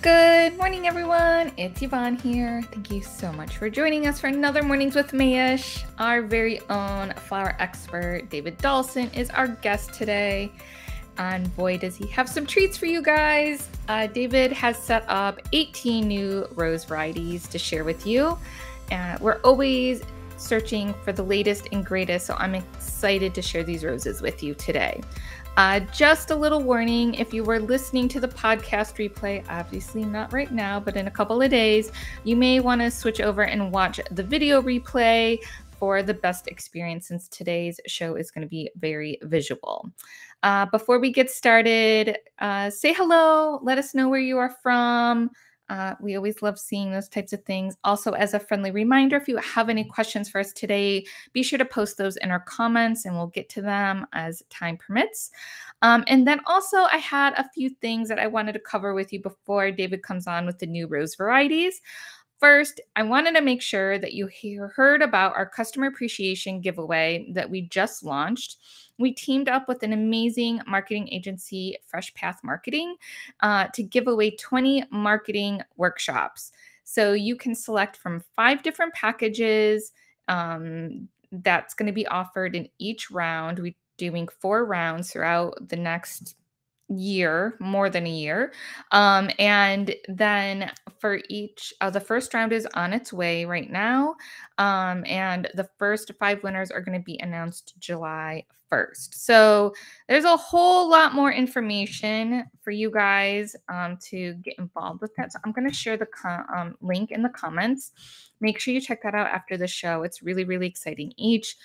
Good morning, everyone. It's Yvonne here. Thank you so much for joining us for another Mornings with Mayesh. Our very own flower expert, David Dahlson, is our guest today. And boy, does he have some treats for you guys. David has set up 18 new rose varieties to share with you. We're always searching for the latest and greatest, so I'm excited to share these roses with you today. Just a little warning, if you were listening to the podcast replay, obviously not right now, but in a couple of days, you may want to switch over and watch the video replay for the best experience, since today's show is going to be very visual. Before we get started, say hello, let us know where you are from. We always love seeing those types of things. Also, as a friendly reminder, if you have any questions for us today, be sure to post those in our comments and we'll get to them as time permits. And then also, I had a few things that I wanted to cover with you before David comes on with the new rose varieties. First, I wanted to make sure that you heard about our customer appreciation giveaway that we just launched. We teamed up with an amazing marketing agency, Fresh Path Marketing, to give away 20 marketing workshops. So you can select from 5 different packages that's going to be offered in each round. We're doing 4 rounds throughout the next year, more than a year. And then for each, the first round is on its way right now. And the first 5 winners are going to be announced July 1st. So there's a whole lot more information for you guys to get involved with that. So I'm going to share the link in the comments. Make sure you check that out after the show. It's really, really exciting. Each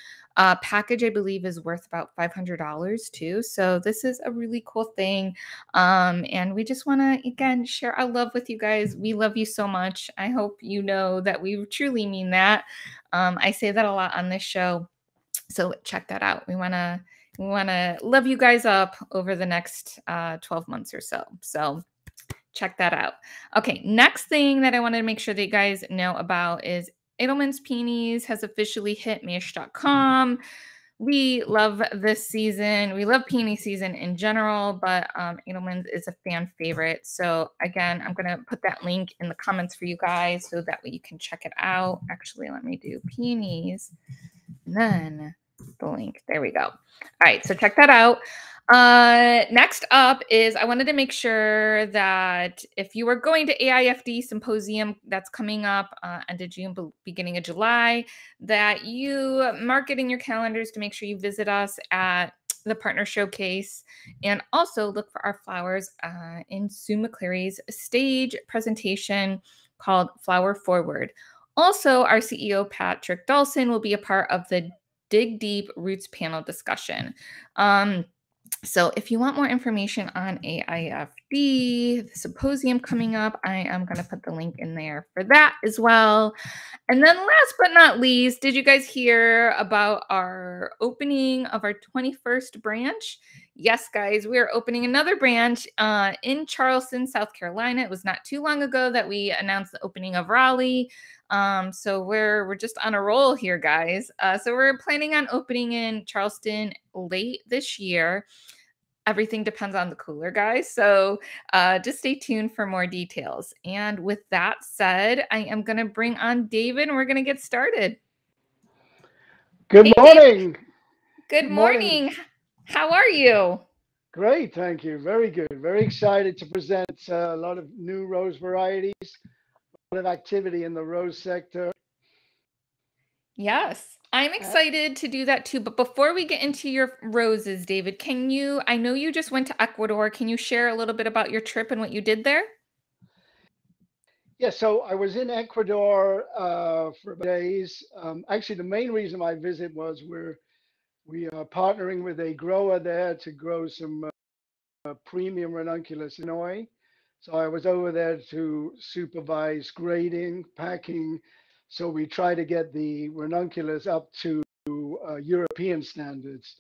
package, I believe, is worth about $500 too. So this is a really cool thing. And we just want to, again, share our love with you guys. We love you so much. I hope you know that we truly mean that. I say that a lot on this show. So check that out. We want to love you guys up over the next 12 months or so. So check that out. Okay, next thing that I wanted to make sure that you guys know about is Edelman's Peonies has officially hit Mayesh.com. We love this season. We love peony season in general, but Edelman's is a fan favorite. So again, I'm going to put that link in the comments for you guys so that way you can check it out. Actually, let me do peonies and then the link. There we go. All right, so check that out. Next up is I wanted to make sure that if you are going to AIFD Symposium that's coming up end of June, beginning of July, that you mark it in your calendars to make sure you visit us at the Partner Showcase, and also look for our flowers in Sue McClary's stage presentation called Flower Forward. Also, our CEO, Patrick Dahlson, will be a part of the Dig Deep Roots panel discussion. So if you want more information on AIFD, the symposium coming up, I am going to put the link in there for that as well. And then last but not least, did you guys hear about our opening of our 21st branch? Yes, guys, we are opening another branch in Charleston, South Carolina. It was not too long ago that we announced the opening of Raleigh. So we're just on a roll here, guys. So we're planning on opening in Charleston late this year. Everything depends on the cooler, guys. So just stay tuned for more details. And with that said, I am going to bring on David and we're going to get started. Good morning. Good morning. How are you? Great, thank you. Very good. Very excited to present a lot of new rose varieties, a lot of activity in the rose sector. Yes, I'm excited to do that too. But before we get into your roses, David, I know you just went to Ecuador. Can you share a little bit about your trip and what you did there? Yeah, so I was in Ecuador for days. Actually, the main reason my visit was we are partnering with a grower there to grow some premium ranunculus in Illinois. So I was over there to supervise grading, packing. So we try to get the ranunculus up to European standards.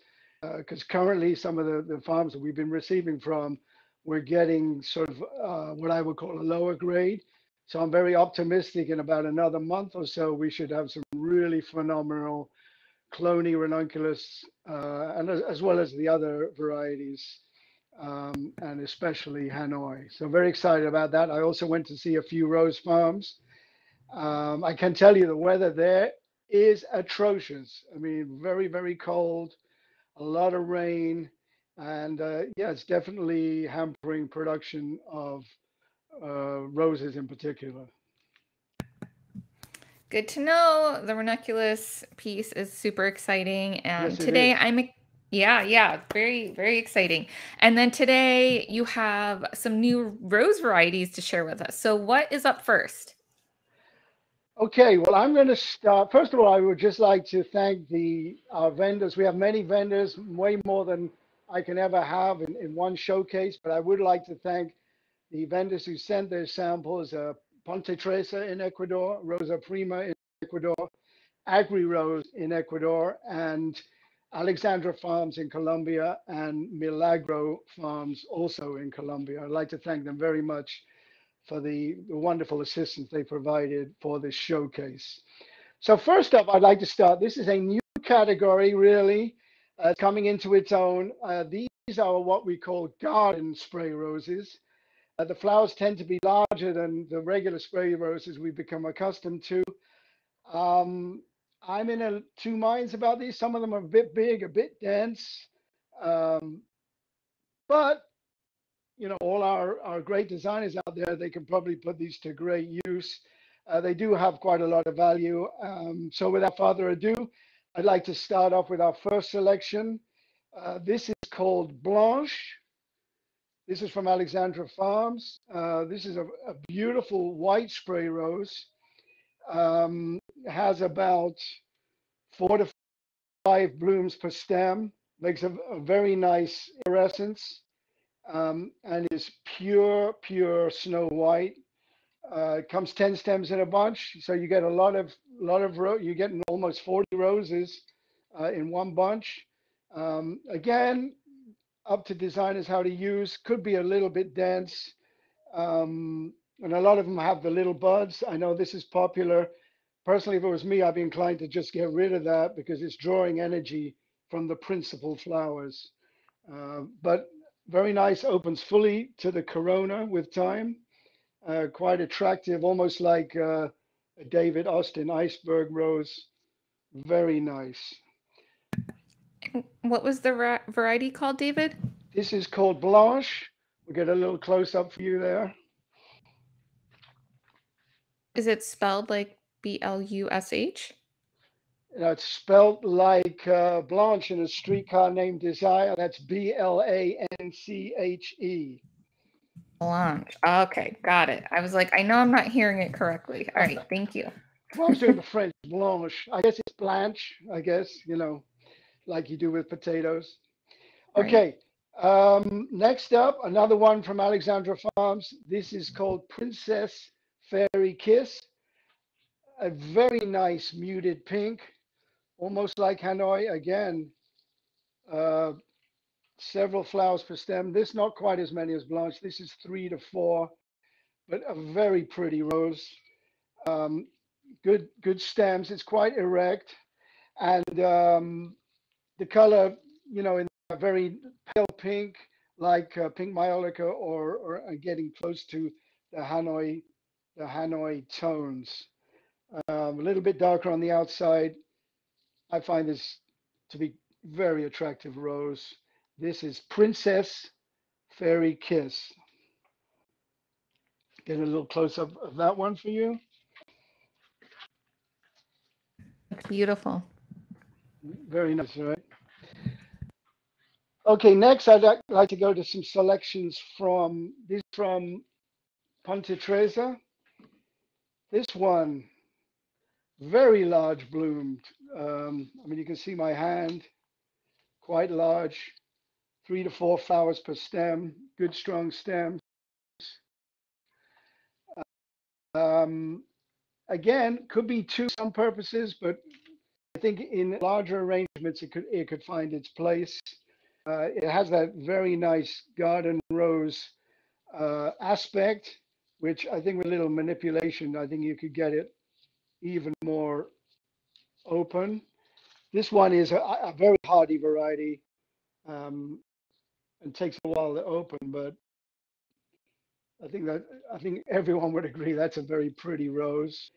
Because currently some of the farms that we've been receiving from, we're getting sort of what I would call a lower grade. So I'm very optimistic in about another month or so, we should have some really phenomenal cloney ranunculus, and as well as the other varieties. and especially Hanoi. So very excited about that. I also went to see a few rose farms. I can tell you the weather there is atrocious. I mean, very, very cold, a lot of rain, and yeah, it's definitely hampering production of roses in particular. Good to know. The ranunculus piece is super exciting. And Yes, it today is. yeah, very, very exciting. And then today you have some new rose varieties to share with us. So what is up first? Okay, well, I'm going to start. First of all, I would just like to thank the our vendors. We have many vendors, way more than I can ever have in one showcase. But I would like to thank the vendors who sent their samples: Ponte Tresa in Ecuador, Rosa Prima in Ecuador, Agri Rose in Ecuador, and Alexandra Farms in Colombia, and Milagro Farms also in Colombia. I'd like to thank them very much for the wonderful assistance they provided for this showcase. So first up, I'd like to start. This is a new category, really, coming into its own. These are what we call garden spray roses. The flowers tend to be larger than the regular spray roses we've become accustomed to. Um, I'm in two minds about these. Some of them are a bit big, a bit dense, um, but all our great designers out there, they can probably put these to great use. They do have quite a lot of value. So without further ado, I'd like to start off with our first selection. This is called Blanche. This is from Alexandra Farms. This is a beautiful white spray rose. Has about 4 to 5 blooms per stem. Makes a very nice iridescence, and is pure snow white. It comes 10 stems in a bunch, so you get a you get almost 40 roses in one bunch. Again, up to designers how to use. Could be a little bit dense, and a lot of them have the little buds. I know this is popular. Personally, if it was me, I'd be inclined to just get rid of that because it's drawing energy from the principal flowers. But very nice, opens fully to the corona with time. Quite attractive, almost like a David Austin iceberg rose. Very nice. What was the variety called, David? This is called Blanche. We'll get a little close up for you there. Is it spelled like Blush? It's spelt like Blanche in a streetcar named Desire. That's Blanche. Blanche. Okay, got it. I was like, I know I'm not hearing it correctly. All right, thank you. Well, I was doing the French Blanche. I guess it's Blanche, I guess, like you do with potatoes. Right. Okay. Next up, another one from Alexandra Farms. This is called Princess Fairy Kiss. A very nice muted pink, almost like Hanoi. Again, uh, several flowers per stem. This not quite as many as Blanche. This is 3 to 4, but a very pretty rose. Um, good stems. It's quite erect, and the color, in a very pale pink, like pink myolica, or getting close to the Hanoi tones. A little bit darker on the outside. I find this to be very attractive rose. This is Princess Fairy Kiss. Get a little close up of that one for you. Beautiful. Very nice, right? Okay, next I'd like to go to some selections from Ponte Tresa. This one, very large bloomed. I mean, you can see my hand, quite large, 3 to 4 flowers per stem, good strong stems. Um, Again, could be two some purposes, but I think in larger arrangements it could find its place. It has that very nice garden rose aspect, which I think with a little manipulation, I think you could get it even more open. This one is a very hardy variety. Um, and takes a while to open, but I think everyone would agree that's a very pretty rose.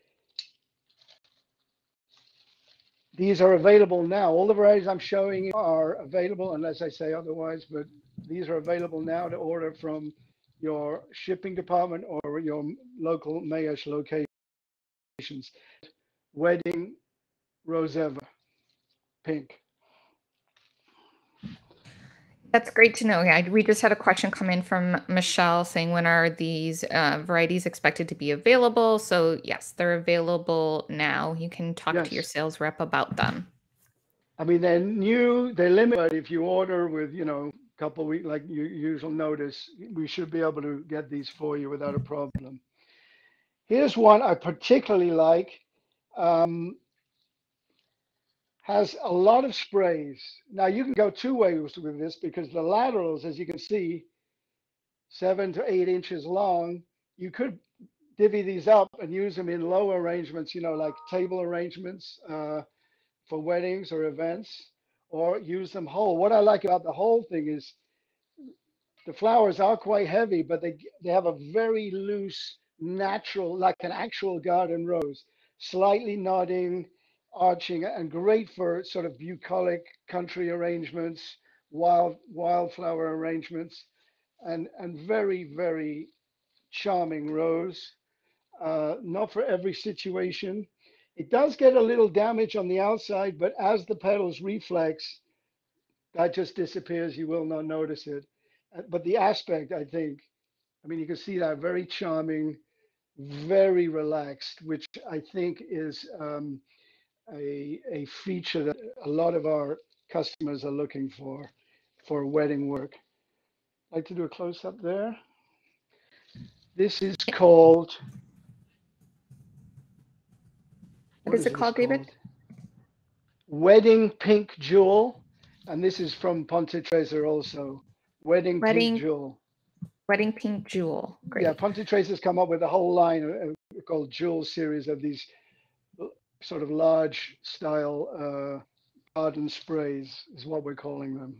These are available now. All the varieties I'm showing you are available unless I say otherwise, but these are available now to order from your shipping department or your local Mayesh locations. Wedding Roseva, pink. That's great to know. Yeah, we just had a question come in from Michelle saying, when are these varieties expected to be available? So, yes, they're available now. You can talk to your Yes. sales rep about them. I mean, they're new, they're limited, but if you order with, a couple of weeks, like you usual notice, we should be able to get these for you without a problem. Here's one I particularly like. Um, has a lot of sprays. Now you can go two ways with this because the laterals, as you can see, 7 to 8 inches long. You could divvy these up and use them in low arrangements, like table arrangements for weddings or events, or use them whole. What I like about the whole thing is the flowers are quite heavy, but they have a very loose, natural, like an actual garden rose, slightly nodding, arching, and great for sort of bucolic country arrangements, wildflower arrangements, and very, very charming rose. Not for every situation. It does get a little damage on the outside, but as the petals reflex, that just disappears. You will not notice it. But the aspect, I think, I mean, you can see that very charming, very relaxed, which I think is a feature that a lot of our customers are looking for wedding work. I'd like to do a close up there. This is called, What what is is it this called, David? called? Wedding Pink Jewel. And this is from Ponte Tresa also. Wedding Pink Wedding Jewel. Wedding Pink Jewel. Yeah, Great. Ponte Tresa's come up with a whole line called Jewel series of these sort of large style garden sprays, is what we're calling them.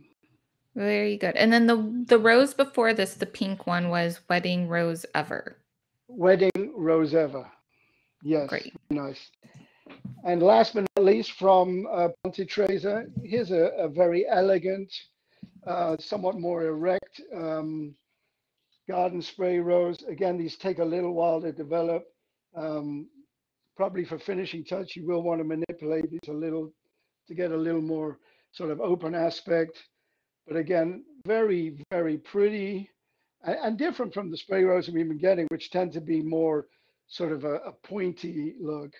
Very good. And then the rose before this, the pink one, was Wedding Rose Ever. Wedding Rose Ever. Yes, Great. nice. And last but not least, from Ponte Tresa, here's a very elegant, somewhat more erect garden spray rose. Again, these take a little while to develop. Um, Probably for finishing touch, you will want to manipulate these a little to get a little more sort of open aspect. But again, very, very pretty and different from the spray roses we've been getting, which tend to be more sort of a pointy look.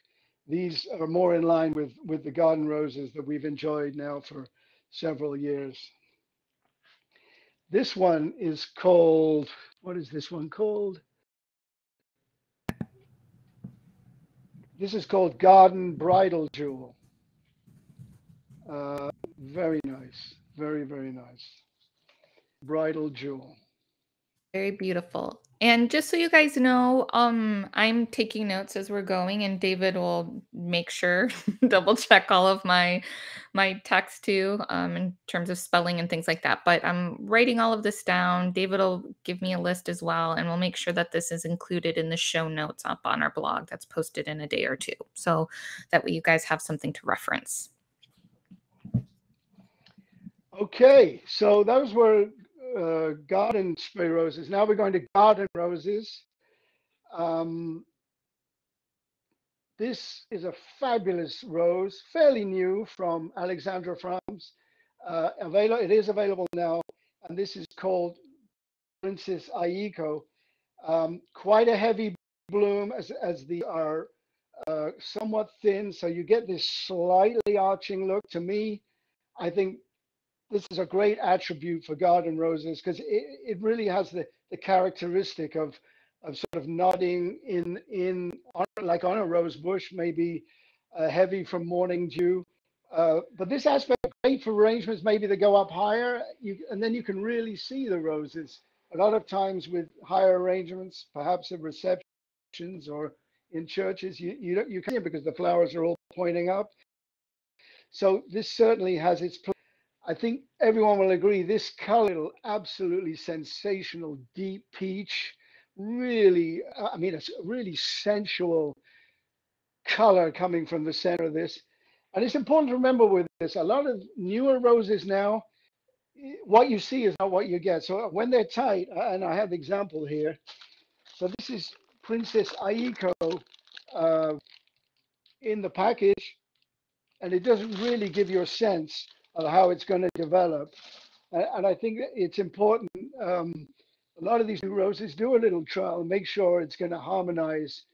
These are more in line with the garden roses that we've enjoyed now for several years. This one is called, what is this one called? This is called Garden Bridal Jewel. Very nice. Very, very nice. Bridal Jewel. Very beautiful. And just so you guys know, I'm taking notes as we're going, and David will make sure double check all of my text too, in terms of spelling and things like that. But I'm writing all of this down. David will give me a list as well, and we'll make sure that this is included in the show notes up on our blog that's posted in a day or two, so that way you guys have something to reference. Okay, so those were garden spray roses. Now we're going to garden roses. Um, this is a fabulous rose, fairly new from Alexandra France. It is available now, and this is called Princess Aiko. Quite a heavy bloom as the are somewhat thin, so you get this slightly arching look. To me, I think this is a great attribute for garden roses because it really has the characteristic of sort of nodding like on a rose bush, maybe heavy from morning dew. But this aspect great for arrangements maybe that go up higher, and then you can really see the roses. A lot of times with higher arrangements, perhaps at receptions or in churches, you can't because the flowers are all pointing up. So this certainly has its place. I think everyone will agree this color, absolutely sensational, deep peach. Really, I mean, it's a really sensual color coming from the center of this. And it's important to remember with this, a lot of newer roses now, what you see is not what you get. So when they're tight, and I have the example here. So this is Princess Aiko uh, in the package, and it doesn't really give you a sense of how it's going to develop. And I think it's important. A lot of these new roses do a little trial, make sure it's going to harmonize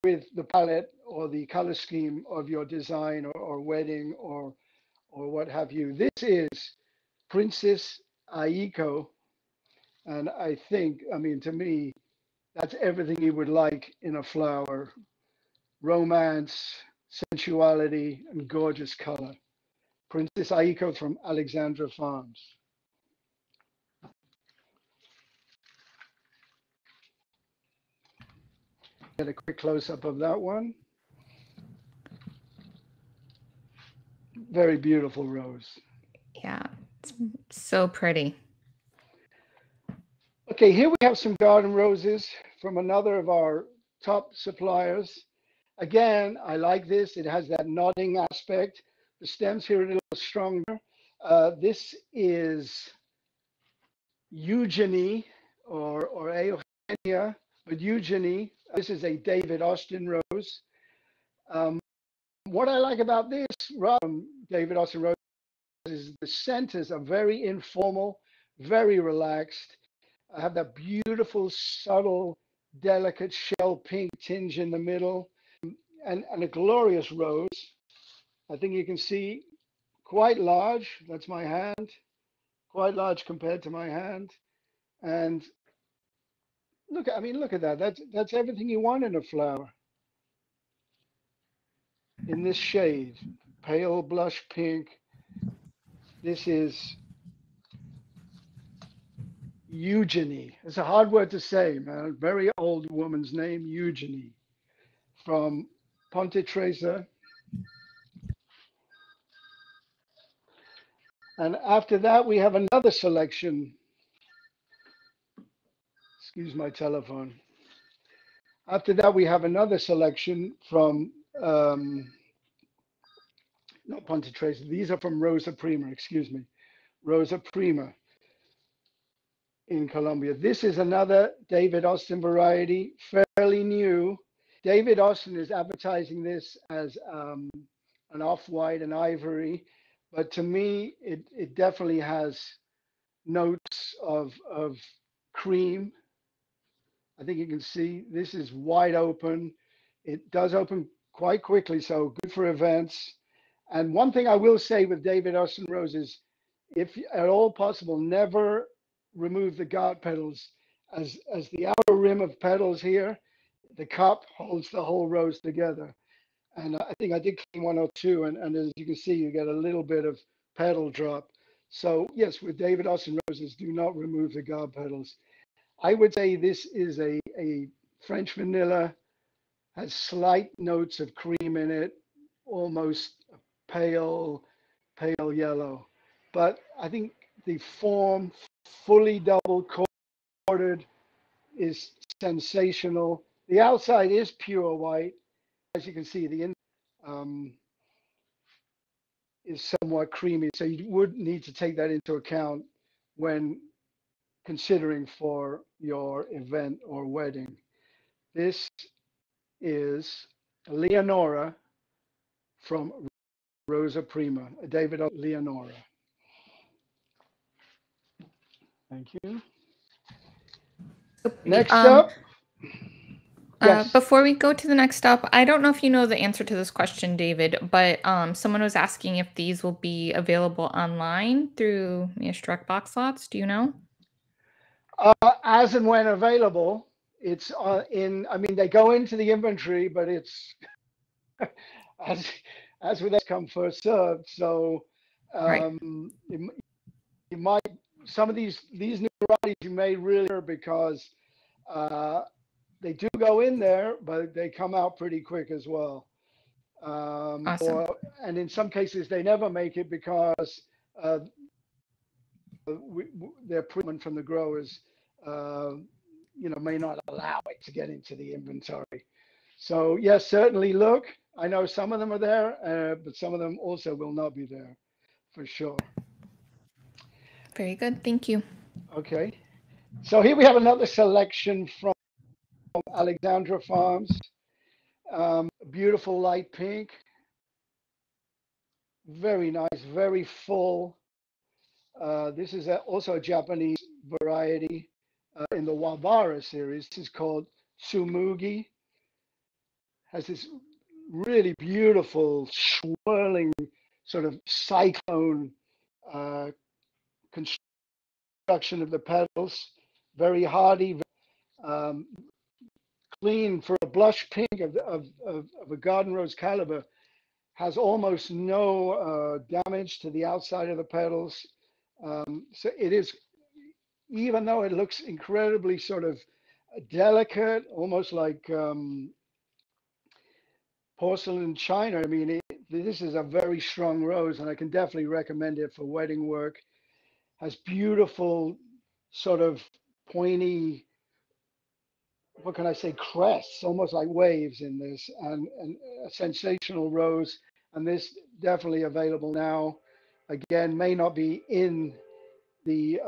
with the palette or the color scheme of your design or wedding or what have you. This is Princess Aiko, and I think, I mean, to me, that's everything you would like in a flower: romance, sensuality, and gorgeous color. Princess Aiko from Alexandra Farms. Get a quick close up of that one. Very beautiful rose. Yeah, it's so pretty. Okay, here we have some garden roses from another of our top suppliers. Again, I like this. It has that nodding aspect. The stems here are a little stronger. This is Eugenie or Eugenia, but Eugenie. This is a David Austin rose. Um, what I like about this David Austin rose is the centers are very informal, very relaxed. I have that beautiful, subtle, delicate shell pink tinge in the middle, and a glorious rose. I think you can see quite large. That's my hand, quite large compared to my hand. And look, I mean, look at that. That's everything you want in a flower. In this shade, pale blush pink. This is Eugenie. It's a hard word to say, man. Very old woman's name, Eugenie, from Ponte Tresa. And after that, we have another selection. Excuse my telephone. After that, we have another selection from, not Ponte Tresa. These are from Rosa Prima, excuse me. Rosa Prima in Colombia. This is another David Austin variety, fairly new. David Austin is advertising this as an off-white and ivory, but to me, it definitely has notes of cream. I think you can see this is wide open. It does open quite quickly, so good for events. And one thing I will say with David Austin roses, if at all possible, never remove the guard petals, as the outer rim of petals here, the cup holds the whole rose together. And I think I did clean one or two, and as you can see, you get a little bit of petal drop. So yes, with David Austin roses, do not remove the guard petals. I would say this is a French vanilla, has slight notes of cream in it, almost pale, pale yellow. But I think the form, fully double quartered, is sensational. The outside is pure white. As you can see, the inside is somewhat creamy. So you would need to take that into account when considering for your event or wedding. This is Leonora from Rosa Prima, David Leonora. Thank you. So, Next up, yes. Before we go to the next up, I don't know if you know the answer to this question, David, but someone was asking if these will be available online through Mayesh Direct Box Lots. Do you know? As and when available, it's I mean, they go into the inventory, but it's as as with that come first served. So Right. you might, some of these new varieties you may really because uh, they do go in there, but they come out pretty quick as well. Awesome. And in some cases they never make it because uh, their procurement from the growers, uh, may not allow it to get into the inventory. So yes, certainly look. I know some of them are there, but some of them also will not be there for sure. Very good. Thank you. Okay. So here we have another selection from Alexandra Farms. Beautiful light pink, very nice, very full. This is also a Japanese variety in the Wabara series. This is called Tsumugi. Has this really beautiful swirling sort of cyclone uh, construction of the petals. Very hardy, um, clean for a blush pink of a garden rose caliber. Has almost no damage to the outside of the petals. So it is, even though it looks incredibly sort of delicate, almost like porcelain china. I mean, this is a very strong rose, and I can definitely recommend it for wedding work. Has beautiful, sort of pointy, what can I say, crests, almost like waves in this, and a sensational rose. And this definitely available now. Again, may not be in the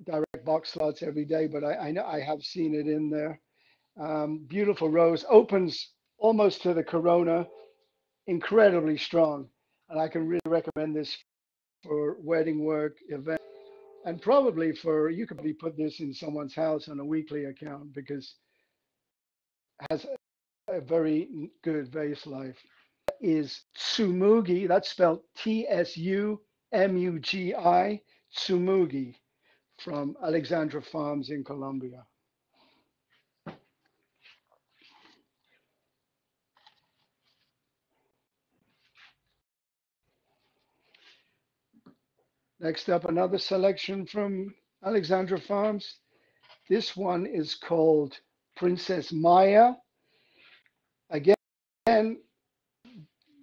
direct box slots every day, but I know I have seen it in there. Beautiful rose, opens almost to the corona, incredibly strong, and I can really recommend this for wedding work, event, and probably for, you could probably put this in someone's house on a weekly account because it has a very good vase life. Is Tsumugi, that's spelled Tsumugi, Tsumugi from Alexandra Farms in Colombia. Next up, another selection from Alexandra Farms. This one is called Princess Maya. Again,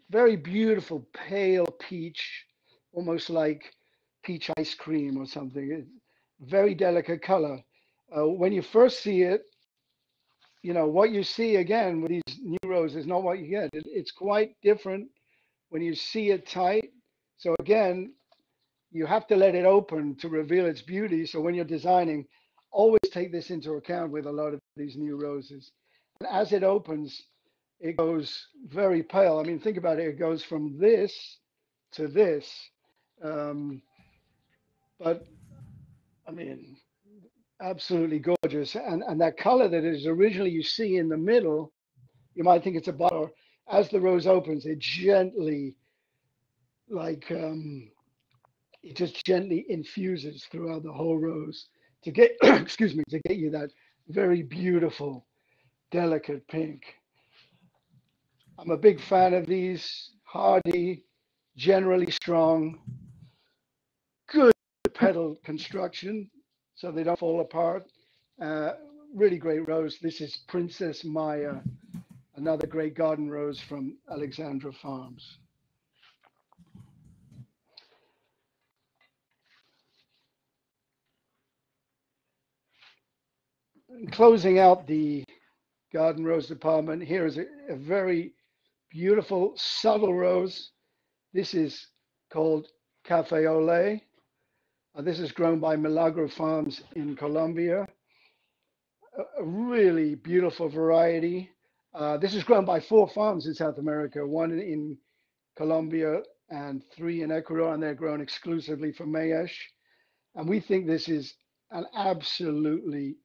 very beautiful pale peach, almost like peach ice cream or something. Very delicate color. When you first see it, what you see again with these new roses is not what you get. It's quite different when you see it tight. So again, you have to let it open to reveal its beauty. So when you're designing, always take this into account with a lot of these new roses. And as it opens, it goes very pale. I mean, think about it. It goes from this to this. Um, but I mean, absolutely gorgeous. And that color that is originally you see in the middle, you might think it's a bottle. As the rose opens, it gently, like it just gently infuses throughout the whole rose to get, excuse me, to get you that very beautiful, delicate pink. I'm a big fan of these, hardy, generally strong, good petal construction so they don't fall apart. Uh, really great rose. This is Princess Maya, another great garden rose from Alexandra Farms. And closing out the garden rose department, here is a very beautiful, subtle rose. This is called Cafe Ole. This is grown by Milagro Farms in Colombia. A really beautiful variety. This is grown by 4 farms in South America, one in Colombia and 3 in Ecuador, and they're grown exclusively for Mayesh. And we think this is an absolutely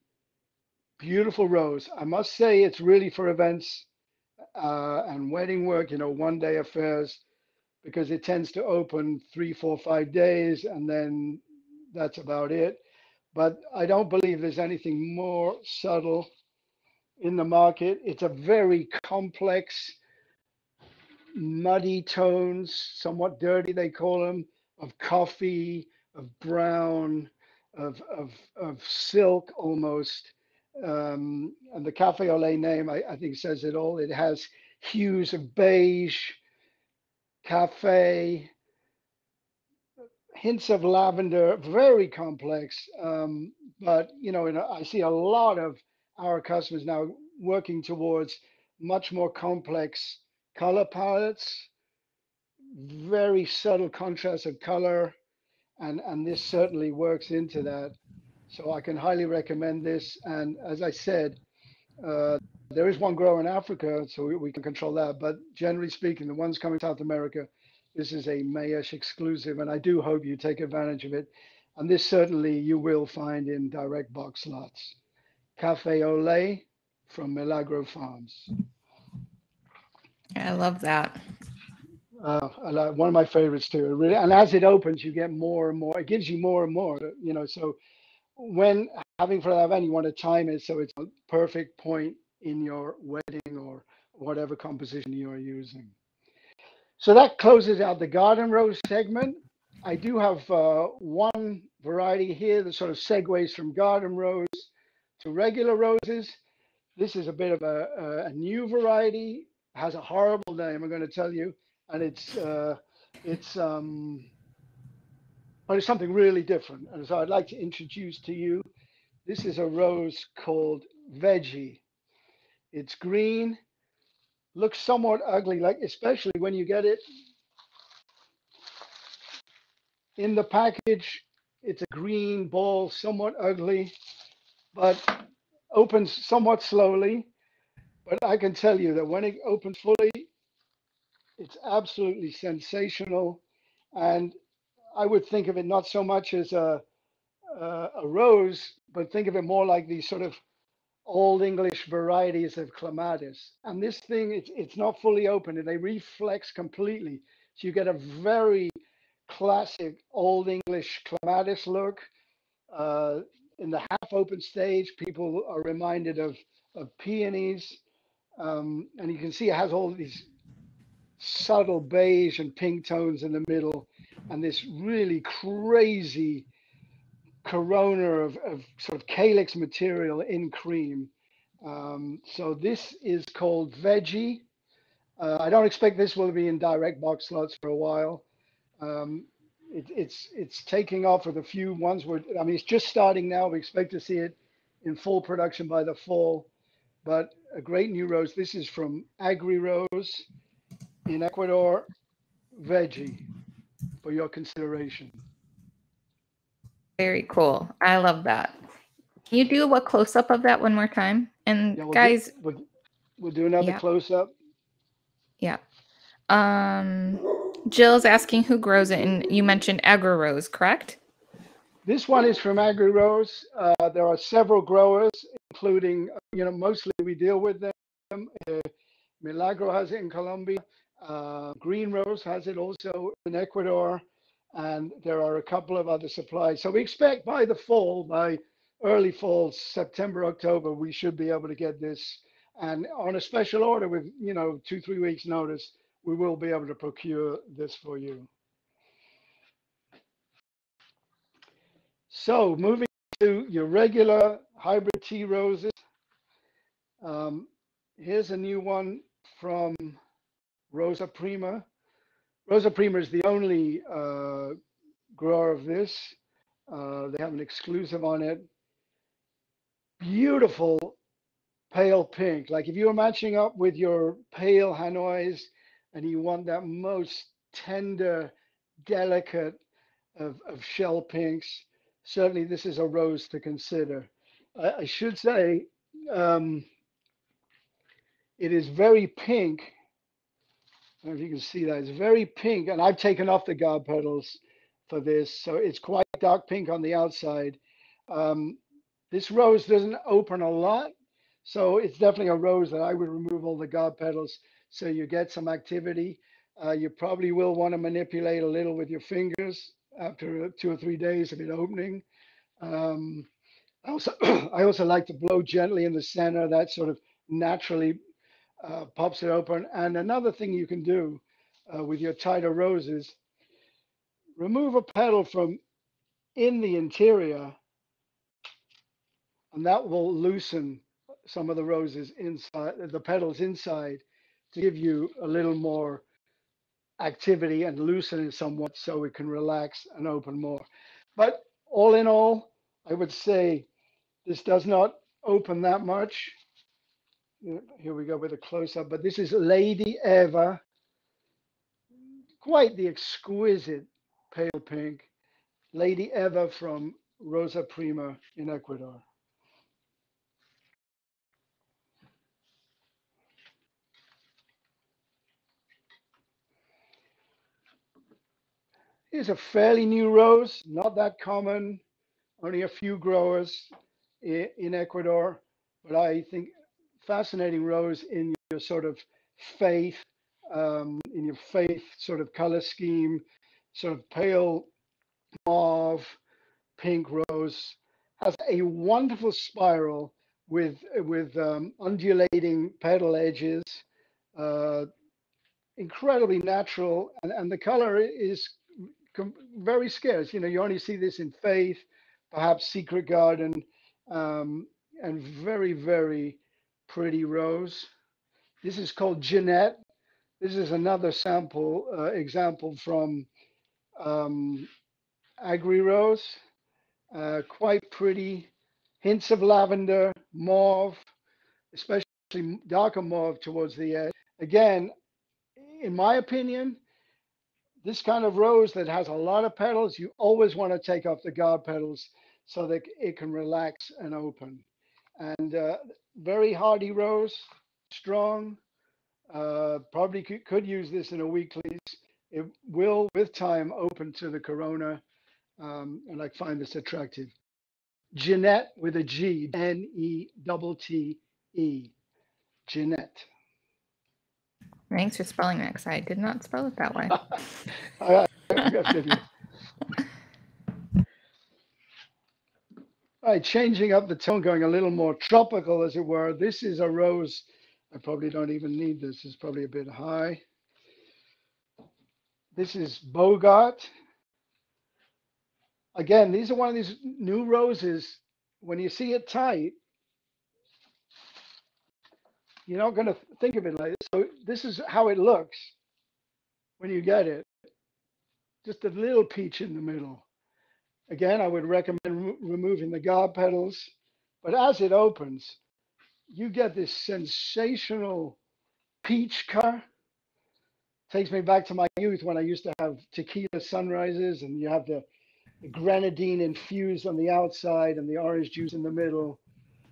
beautiful rose. I must say it's really for events and wedding work, 1 day affairs, because it tends to open 3, 4, 5 days, and then that's about it. But I don't believe there's anything more subtle in the market. It's a very complex, muddy tones, somewhat dirty, they call them, of coffee, of brown, of silk almost. And the Cafe au lait name, I think, says it all. It has hues of beige, cafe, hints of lavender, very complex. But I see a lot of our customers now working towards much more complex color palettes, very subtle contrast of color, and this certainly works into that. So I can highly recommend this. And as I said, uh, there is one grower in Africa, so we can control that. But generally speaking, the ones coming to South America, this is a Mayesh exclusive, and I do hope you take advantage of it. And this certainly you will find in direct box lots. Cafe Olay from Milagro Farms. I love that. I like, one of my favorites too. Really, and as it opens, you get more and more. It gives you more and more. So when having for that event, you want to time it so it's a perfect point in your wedding or whatever composition you are using. So that closes out the garden rose segment. I do have one variety here that sort of segues from garden rose to regular roses. This is a bit of a new variety. Has a horrible name, I'm going to tell you, and it's but it's something really different. And so I'd like to introduce to you. This is a rose called Veggie. It's green, looks somewhat ugly, like especially when you get it in the package. It's a green ball, somewhat ugly, but opens somewhat slowly. But I can tell you that when it opens fully, it's absolutely sensational. And I would think of it not so much as a rose, but think of it more like these sort of old English varieties of clematis. And this thing, it's not fully open and they reflex completely. So you get a very classic old English clematis look. Uh, in the half open stage, people are reminded of peonies. And you can see it has all these subtle beige and pink tones in the middle and this really crazy corona of sort of calyx material in cream. So this is called Veggie. I don't expect this will be in direct box slots for a while. Um, it's taking off with a few ones. I mean, it's just starting now. We expect to see it in full production by the fall. But a great new rose. This is from Agri Rose in Ecuador. Veggie for your consideration. Very cool. I love that. Can you do a close up of that one more time? And Yeah, guys, we'll do another yeah, close up. yeah. Um, Jill's asking who grows it, and you mentioned Agro Rose, correct? This one is from Agri Rose. There are several growers, including, mostly we deal with them. Uh, Milagro has it in Colombia. Green Rose has it also in Ecuador. And there are a couple of other supplies. So we expect by the fall, by early fall, September, October, we should be able to get this. And on a special order with, 2, 3 weeks notice, we will be able to procure this for you. So moving to your regular hybrid tea roses. Um, Here's a new one from Rosa Prima. Rosa Prima is the only grower of this. They have an exclusive on it. Beautiful pale pink. Like if you were matching up with your pale Hanois and you want that most tender, delicate of shell pinks, certainly this is a rose to consider. I should say um, it is very pink. I don't know if you can see that. It's very pink, and I've taken off the guard petals for this, so it's quite dark pink on the outside. Um, this rose doesn't open a lot, so it's definitely a rose that I would remove all the guard petals so you get some activity. You probably will want to manipulate a little with your fingers after 2 or 3 days of it opening. Um, I also like to blow gently in the center. That sort of naturally pops it open. And another thing you can do with your tighter roses, remove a petal from in the interior, and that will loosen some of the roses inside, the petals inside, to give you a little more activity and loosen it somewhat so it can relax and open more. But all in all, I would say this does not open that much. Here we go with a close up, but this is Lady Eva, quite the exquisite pale pink. Lady Eva from Rosa Prima in Ecuador. Here's a fairly new rose, not that common, only a few growers in Ecuador, but I think fascinating rose in your sort of faith, in your faith sort of color scheme, sort of pale mauve, pink rose, has a wonderful spiral with undulating petal edges, uh, incredibly natural, and the color is very scarce. You know, you only see this in Faith, perhaps Secret Garden, um, and very, very pretty rose. This is called Jeanette. This is another sample example from um, Agri Rose. Quite pretty. Hints of lavender, mauve, especially darker mauve towards the edge. Again, in my opinion, this kind of rose that has a lot of petals, you always want to take off the guard petals so that it can relax and open. And very hardy rose, strong. Probably could use this in a weekly. It will, with time, open to the corona, and I find this attractive. Jeanette with a G, Nettee, Jeanette. Thanks for spelling that, because I did not spell it that way. I have to All right, changing up the tone, going a little more tropical, as it were. This is a rose. I probably don't even need this. It's probably a bit high. This is Bogart. Again, these are one of these new roses. When you see it tight, you're not going to think of it like this. So this is how it looks when you get it. Just a little peach in the middle. Again, I would recommend removing the guard petals. But as it opens, you get this sensational peach color. Takes me back to my youth when I used to have tequila sunrises, and you have the grenadine infused on the outside and the orange juice in the middle.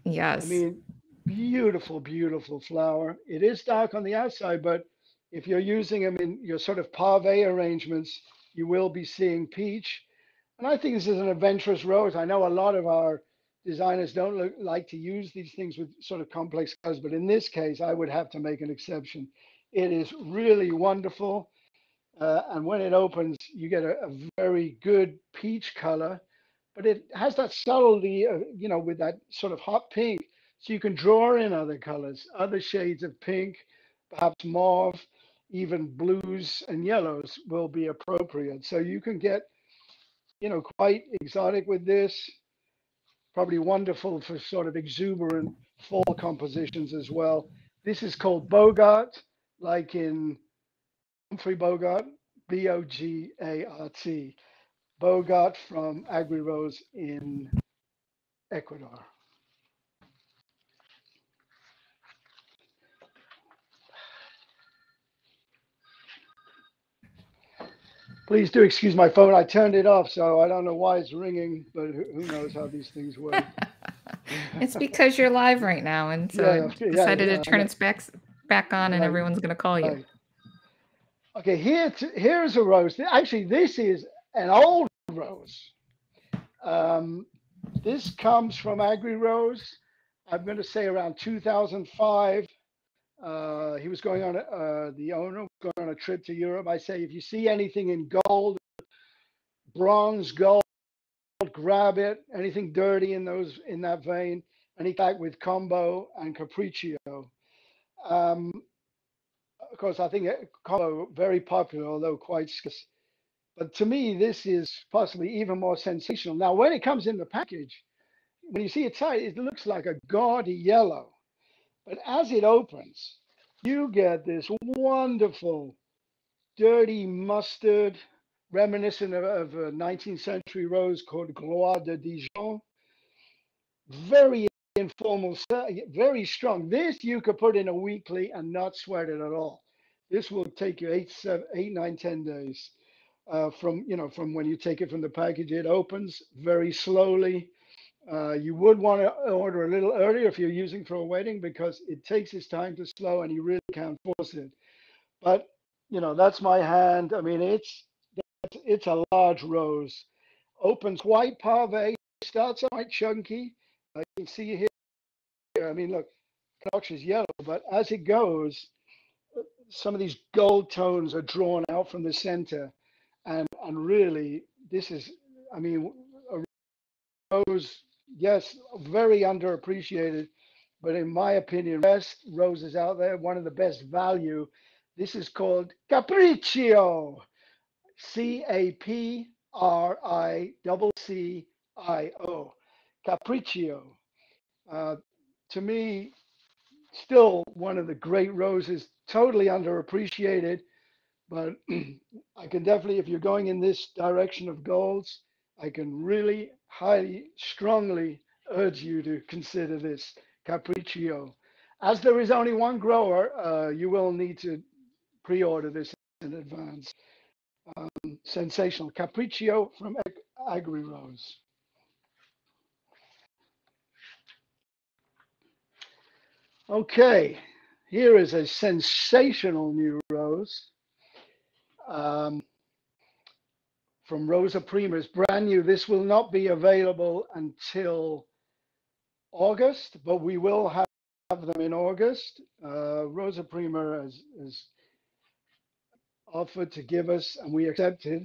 I Yes. mean, beautiful, beautiful flower. It is dark on the outside, but if you're using them in your sort of pave arrangements, you will be seeing peach. And I think this is an adventurous rose. I know a lot of our designers don't like to use these things with sort of complex colors, but in this case, I would have to make an exception. It is really wonderful. And when it opens, you get a very good peach color, but it has that subtlety, with that sort of hot pink. So you can draw in other colors, other shades of pink, perhaps mauve, even blues and yellows will be appropriate. So you can get, quite exotic with this. Probably wonderful for sort of exuberant fall compositions as well. This is called Bogart, like in Humphrey Bogart, Bogart. Bogart from Agri Rose in Ecuador. Please do excuse my phone. I turned it off, so I don't know why it's ringing, but who knows how these things work. It's because you're live right now, and so Yeah, it decided to turn its back on, and right, everyone's going to call you. right. Okay, here's a rose. Actually, this is an old rose. This comes from Agri Rose. I'm going to say around 2005. He was going on the owner was going on a trip to Europe. I say if you see anything in gold, bronze, gold, grab it. Anything dirty in that vein. And he back with Combo and Capriccio. Um, of course, I think Combo very popular, although quite scarce. But to me, this is possibly even more sensational. Now, when it comes in the package, when you see it tight, it looks like a gaudy yellow. But as it opens, you get this wonderful dirty mustard, reminiscent of a 19th century rose called Gloire de Dijon. Very informal, very strong. This you could put in a weekly and not sweat it at all. This will take you 8, 9, 10 days from when you take it from the package. It opens very slowly. You would want to order a little earlier if you're using for a wedding because it takes its time to slow and you really can't force it. But that's my hand. I mean, it's a large rose. Opens white pave, starts out quite chunky. You can see here. I mean, look, Knox is yellow, but as it goes, some of these gold tones are drawn out from the center, and really, this is, I mean, a rose, yes, very underappreciated, but in my opinion, best roses out there, one of the best value. This is called Capriccio. Capricio. Capriccio. Uh, to me, still one of the great roses, totally underappreciated. But I can definitely, if you're going in this direction of golds, I can really highly, strongly urge you to consider this Capriccio. As there is only one grower, you will need to pre-order this in advance. Sensational Capriccio from Agri Rose. Okay, here is a sensational new rose um, from Rosa Prima. It's brand new. This will not be available until August, but we will have them in August. Rosa Prima has offered to give us, and we accepted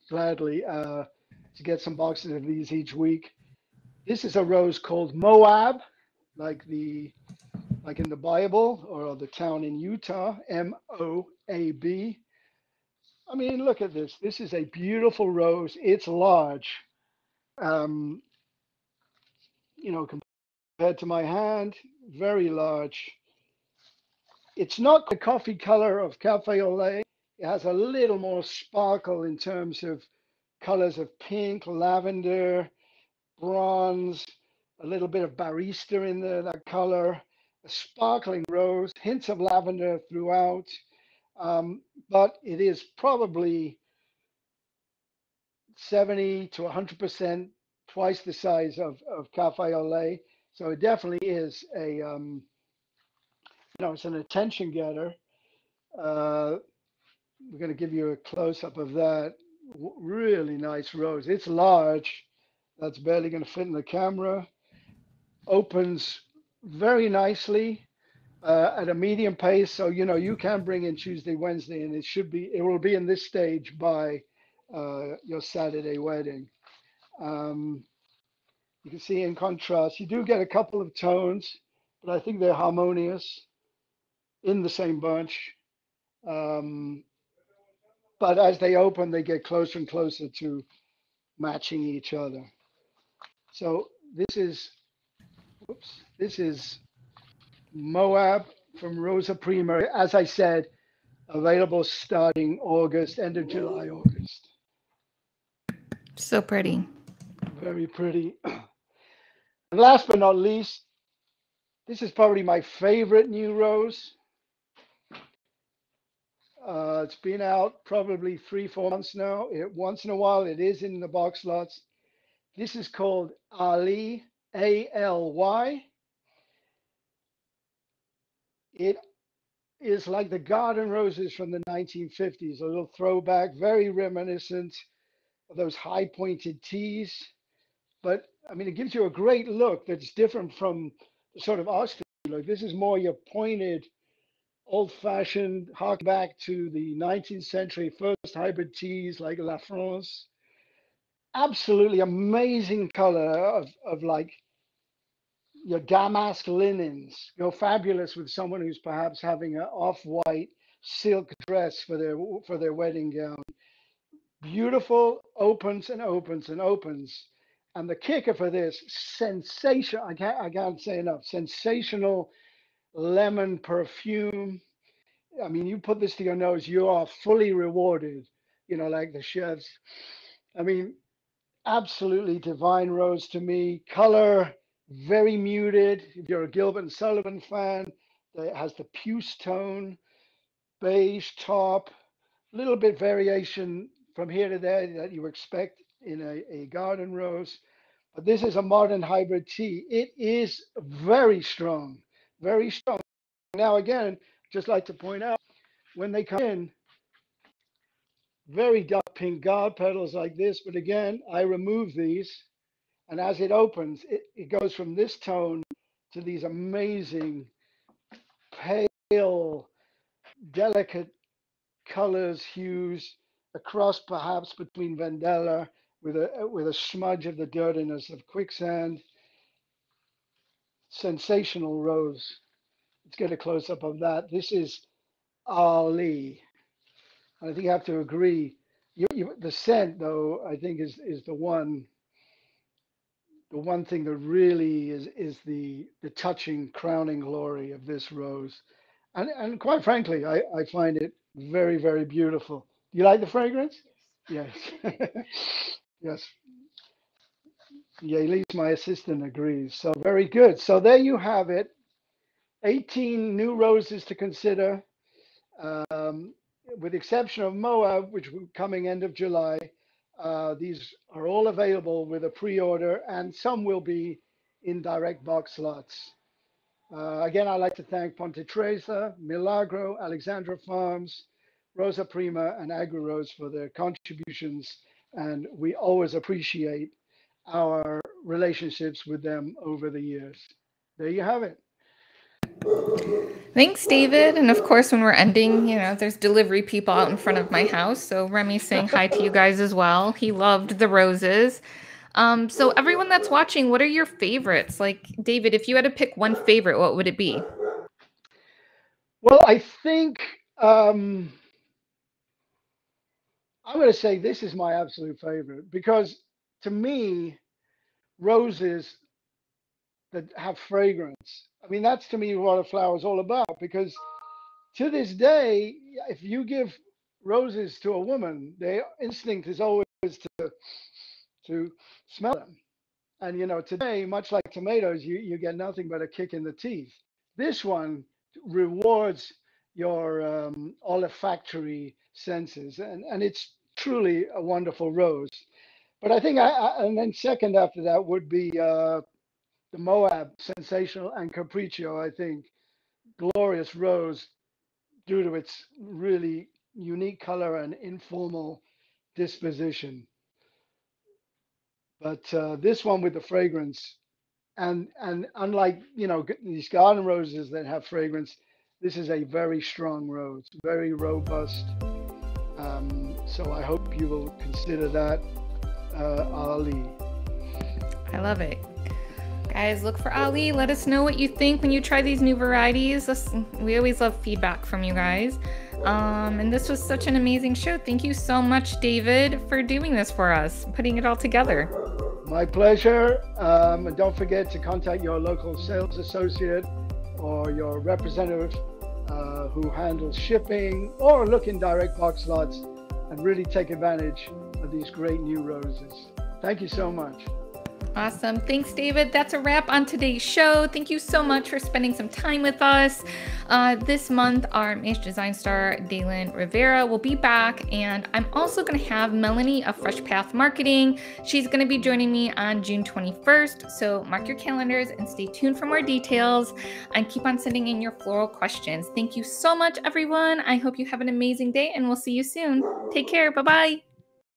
gladly to get some boxes of these each week. This is a rose called Moab, like in the Bible or the town in Utah, Moab. I mean, look at this. This is a beautiful rose. It's large. Um, compared to my hand, very large. It's not the coffee color of Cafe au lait. It has a little more sparkle in terms of colors of pink, lavender, bronze, a little bit of barista in there, that color, a sparkling rose, hints of lavender throughout. But it is probably 70 to 100% twice the size of Cafe au lait. So it definitely is it's an attention getter. Uh, we're going to give you a close up of that. Really nice rose. It's large. That's barely going to fit in the camera. Opens very nicely at a medium pace. So, you can bring in Tuesday, Wednesday, and it will be in this stage by your Saturday wedding. You can see in contrast, you do get a couple of tones, but I think they're harmonious in the same bunch. Um, but as they open, they get closer and closer to matching each other. So this is Moab from Rosa Prima. As I said, available starting August, end of July, August. So pretty. Very pretty. And last but not least, this is probably my favorite new rose. It's been out probably 3, 4 months now. Once in a while, it is in the box lots. This is called Ali, Aly. It is like the garden roses from the 1950s, a little throwback, very reminiscent of those high pointed teas. But I mean, it gives you a great look that's different from the sort of Austin look. This is more your pointed, old fashioned, hark back to the 19th century first hybrid teas like La France. Absolutely amazing color of like your damask linens go fabulous with someone who's perhaps having an off-white silk dress for their wedding gown. Beautiful, opens and opens and opens. And the kicker for this, sensational, I can't say enough, sensational lemon perfume. I mean, you put this to your nose, you are fully rewarded, like the chefs. I mean, absolutely divine rose to me. Color, very muted. If you're a Gilbert and Sullivan fan, it has the puce tone, beige top, little bit variation from here to there that you expect in a garden rose. But this is a modern hybrid tea. It is very strong, very strong. Now, again, just like to point out, when they come in, very dark pink guard petals like this. But again, I remove these, and as it opens, it goes from this tone to these amazing, pale, delicate colors, hues, a cross perhaps between Vendetta with a smudge of the dirtiness of quicksand. Sensational rose. Let's get a close up of that. This is Ali. I think you have to agree. The scent, though, I think is the one thing that really is the touching crowning glory of this rose. And quite frankly, I find it very, very beautiful. Do you like the fragrance? Yes. Yes. Yeah, at least my assistant agrees. So very good. So there you have it. 18 new roses to consider. Um, with the exception of Moab, which will coming end of July, these are all available with a pre-order, and some will be in direct box slots. Again, I'd like to thank Ponte Tresa, Milagro, Alexandra Farms, Rosa Prima, and AgriRose for their contributions, and we always appreciate our relationships with them over the years. There you have it. Thanks, David. And of course, when we're ending, there's delivery people out in front of my house. So Remy's saying hi to you guys as well. He loved the roses. So everyone that's watching, what are your favorites? Like, David, if you had to pick one favorite, what would it be? Well, I think I'm going to say this is my absolute favorite because to me, roses that have fragrance. I mean, that's to me what a flower is all about. Because to this day, if you give roses to a woman, their instinct is always to smell them. And today, much like tomatoes, you get nothing but a kick in the teeth. This one rewards your olfactory senses, and it's truly a wonderful rose. But I think and then second after that would be the Moab Sensational and Capriccio. I think glorious rose due to its really unique color and informal disposition. But this one with the fragrance, and unlike these garden roses that have fragrance, this is a very strong rose, very robust. So I hope you will consider that, Ali. I love it. Guys, look for Ali. Let us know what you think when you try these new varieties. We always love feedback from you guys. And this was such an amazing show. Thank you so much, David, for doing this for us, putting it all together. My pleasure. And don't forget to contact your local sales associate or your representative who handles shipping, or look in direct box slots and really take advantage of these great new roses. Thank you so much. Awesome. Thanks, David. That's a wrap on today's show. Thank you so much for spending some time with us. This month, our Mayesh design star, Dahlson Rivera, will be back. And I'm also going to have Melanie of Fresh Path Marketing. She's going to be joining me on June 21st. So mark your calendars and stay tuned for more details, and keep on sending in your floral questions. Thank you so much, everyone. I hope you have an amazing day, and we'll see you soon. Take care. Bye-bye.